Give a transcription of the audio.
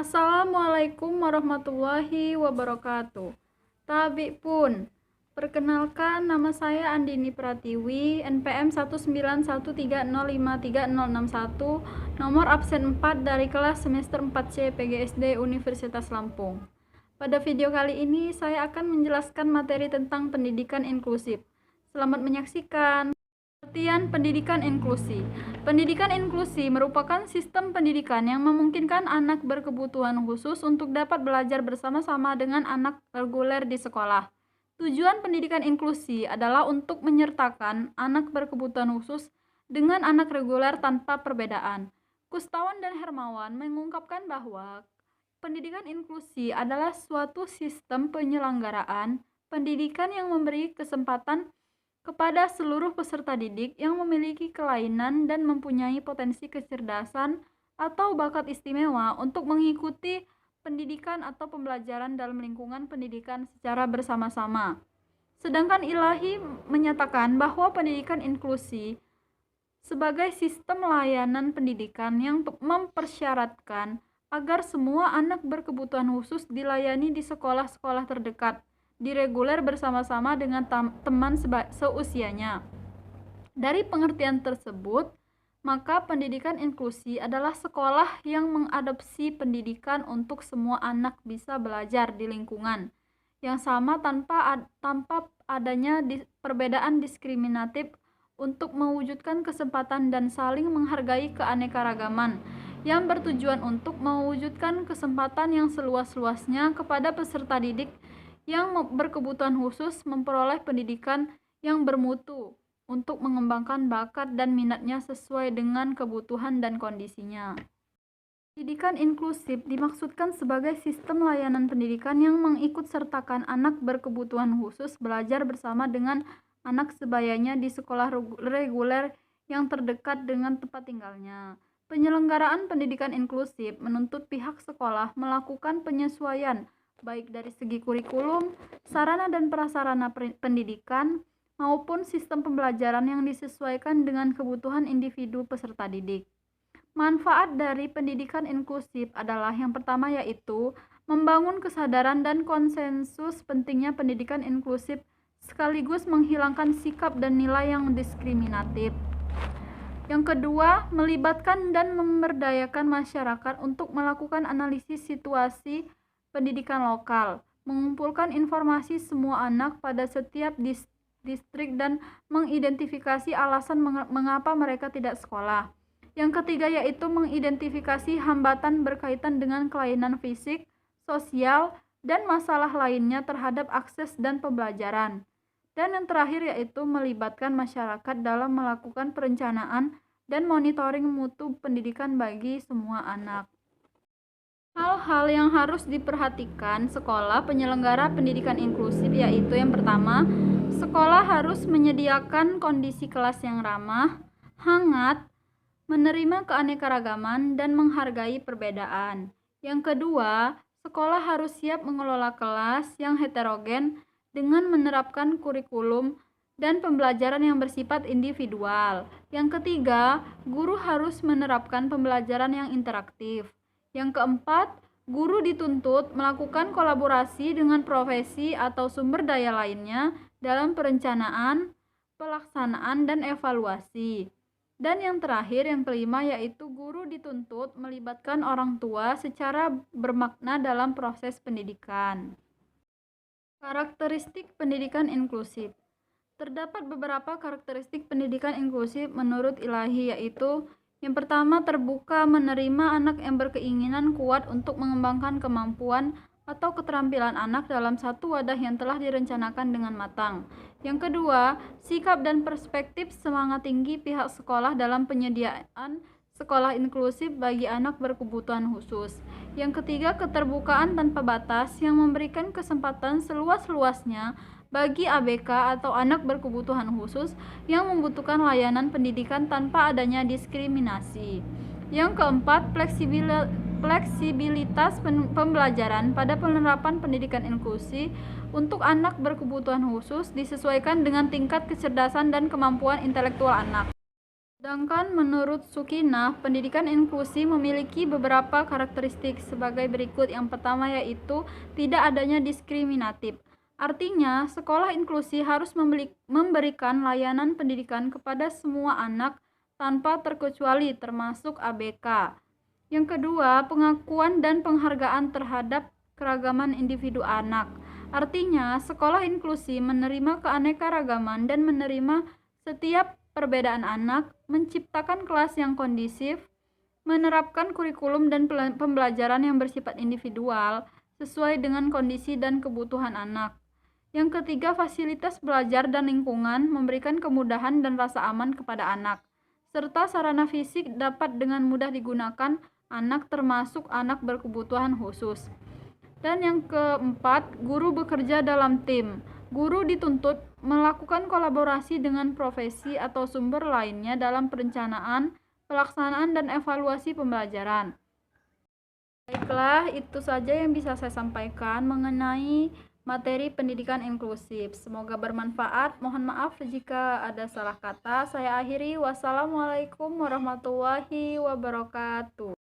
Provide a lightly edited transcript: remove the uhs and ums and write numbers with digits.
Assalamualaikum warahmatullahi wabarakatuh. Tabi pun, perkenalkan nama saya Andini Pratiwi, NPM 19130530061, nomor absen 4 dari kelas semester 4C PGSD Universitas Lampung. Pada video kali ini saya akan menjelaskan materi tentang pendidikan inklusif. Selamat menyaksikan. Pengertian pendidikan inklusi. Pendidikan inklusi merupakan sistem pendidikan yang memungkinkan anak berkebutuhan khusus untuk dapat belajar bersama-sama dengan anak reguler di sekolah. Tujuan pendidikan inklusi adalah untuk menyertakan anak berkebutuhan khusus dengan anak reguler tanpa perbedaan. Kustawan dan Hermawan mengungkapkan bahwa pendidikan inklusi adalah suatu sistem penyelenggaraan pendidikan yang memberi kesempatan kepada seluruh peserta didik yang memiliki kelainan dan mempunyai potensi kecerdasan atau bakat istimewa untuk mengikuti pendidikan atau pembelajaran dalam lingkungan pendidikan secara bersama-sama. Sedangkan Ilahi menyatakan bahwa pendidikan inklusi sebagai sistem layanan pendidikan yang mempersyaratkan agar semua anak berkebutuhan khusus dilayani di sekolah-sekolah terdekat, direguler bersama-sama dengan teman seusianya. Dari pengertian tersebut, maka pendidikan inklusi adalah sekolah yang mengadopsi pendidikan untuk semua anak bisa belajar di lingkungan yang sama tanpa adanya perbedaan diskriminatif untuk mewujudkan kesempatan dan saling menghargai keanekaragaman yang bertujuan untuk mewujudkan kesempatan yang seluas-luasnya kepada peserta didik yang berkebutuhan khusus memperoleh pendidikan yang bermutu untuk mengembangkan bakat dan minatnya sesuai dengan kebutuhan dan kondisinya. Pendidikan inklusif dimaksudkan sebagai sistem layanan pendidikan yang mengikut sertakan anak berkebutuhan khusus belajar bersama dengan anak sebayanya di sekolah reguler yang terdekat dengan tempat tinggalnya. Penyelenggaraan pendidikan inklusif menuntut pihak sekolah melakukan penyesuaian baik dari segi kurikulum, sarana dan prasarana pendidikan, maupun sistem pembelajaran yang disesuaikan dengan kebutuhan individu peserta didik. Manfaat dari pendidikan inklusif adalah yang pertama yaitu membangun kesadaran dan konsensus pentingnya pendidikan inklusif sekaligus menghilangkan sikap dan nilai yang diskriminatif. Yang kedua, melibatkan dan memberdayakan masyarakat untuk melakukan analisis situasi pendidikan lokal, mengumpulkan informasi semua anak pada setiap distrik dan mengidentifikasi alasan mengapa mereka tidak sekolah. Yang ketiga yaitu mengidentifikasi hambatan berkaitan dengan kelainan fisik, sosial, dan masalah lainnya terhadap akses dan pembelajaran. Dan yang terakhir yaitu melibatkan masyarakat dalam melakukan perencanaan dan monitoring mutu pendidikan bagi semua anak. Hal-hal yang harus diperhatikan sekolah penyelenggara pendidikan inklusif yaitu yang pertama, sekolah harus menyediakan kondisi kelas yang ramah, hangat, menerima keanekaragaman, dan menghargai perbedaan. Yang kedua, sekolah harus siap mengelola kelas yang heterogen dengan menerapkan kurikulum dan pembelajaran yang bersifat individual. Yang ketiga, guru harus menerapkan pembelajaran yang interaktif. Yang keempat, guru dituntut melakukan kolaborasi dengan profesi atau sumber daya lainnya dalam perencanaan, pelaksanaan, dan evaluasi. Dan yang terakhir, yang kelima, yaitu guru dituntut melibatkan orang tua secara bermakna dalam proses pendidikan. Karakteristik pendidikan inklusif. Terdapat beberapa karakteristik pendidikan inklusif menurut Ilahi yaitu yang pertama, terbuka menerima anak yang berkeinginan kuat untuk mengembangkan kemampuan atau keterampilan anak dalam satu wadah yang telah direncanakan dengan matang. Yang kedua, sikap dan perspektif semangat tinggi pihak sekolah dalam penyediaan sekolah inklusif bagi anak berkebutuhan khusus. Yang ketiga, keterbukaan tanpa batas yang memberikan kesempatan seluas-luasnya bagi ABK atau anak berkebutuhan khusus yang membutuhkan layanan pendidikan tanpa adanya diskriminasi. Yang keempat, fleksibilitas pembelajaran pada penerapan pendidikan inklusi untuk anak berkebutuhan khusus disesuaikan dengan tingkat kecerdasan dan kemampuan intelektual anak. Sedangkan menurut Sukinah, pendidikan inklusi memiliki beberapa karakteristik sebagai berikut. Yang pertama yaitu tidak adanya diskriminatif. Artinya, sekolah inklusi harus memberikan layanan pendidikan kepada semua anak tanpa terkecuali termasuk ABK. Yang kedua, pengakuan dan penghargaan terhadap keragaman individu anak. Artinya, sekolah inklusi menerima keanekaragaman dan menerima setiap perbedaan anak, menciptakan kelas yang kondisif, menerapkan kurikulum dan pembelajaran yang bersifat individual sesuai dengan kondisi dan kebutuhan anak. Yang ketiga, fasilitas belajar dan lingkungan memberikan kemudahan dan rasa aman kepada anak, serta sarana fisik dapat dengan mudah digunakan anak termasuk anak berkebutuhan khusus. Dan yang keempat, guru bekerja dalam tim. Guru dituntut melakukan kolaborasi dengan profesi atau sumber lainnya dalam perencanaan, pelaksanaan, dan evaluasi pembelajaran. Baiklah, itu saja yang bisa saya sampaikan mengenai materi pendidikan inklusif. Semoga bermanfaat. Mohon maaf jika ada salah kata. Saya akhiri. Wassalamualaikum warahmatullahi wabarakatuh.